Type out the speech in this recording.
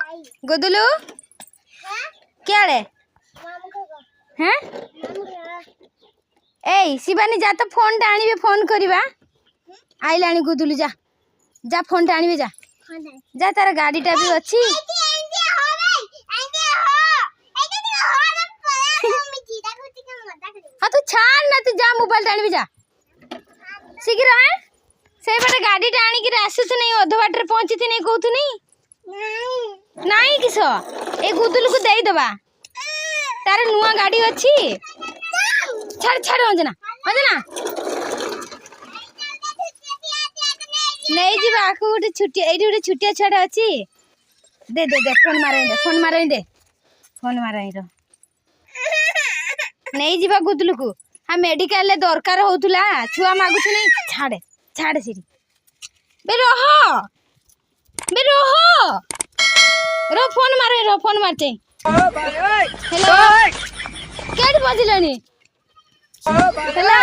गुदुलू क्या रे हैं ए शिवानी जा तो फोन टा आनिबे फोन करबा आइलानी गुदुलू जा जा फोन टा आनिबे जा जा तार गाड़ी टा भी अछि हाँ तू छाड़ ना तू जा मोबाइल टा आनिबे जा शीघ्र है से बटे गाड़ी टा आनी कि आसुस नहीं अध बाटर पहुंची थी नहीं कहतु नहीं नहीं किस ए गुदुलू को देई दबा तार नुआ गाड़ी अछि छाड़ छाड़ अंजना अंजना नहीं जीवा आकु गोटे छुट्टी एडी गोटे छुट्टिया छाड़ा अछि दे दे दे फोन मारे दे फोन मारे रो नहीं जीवा गुदुलू को हाँ मेडिकल ले दरकार होतुला छुआ मागु छु नहीं छाड़े छाड़े सिरी बे रहो रो फोन मारते हेलो केड बजिलानी हेलो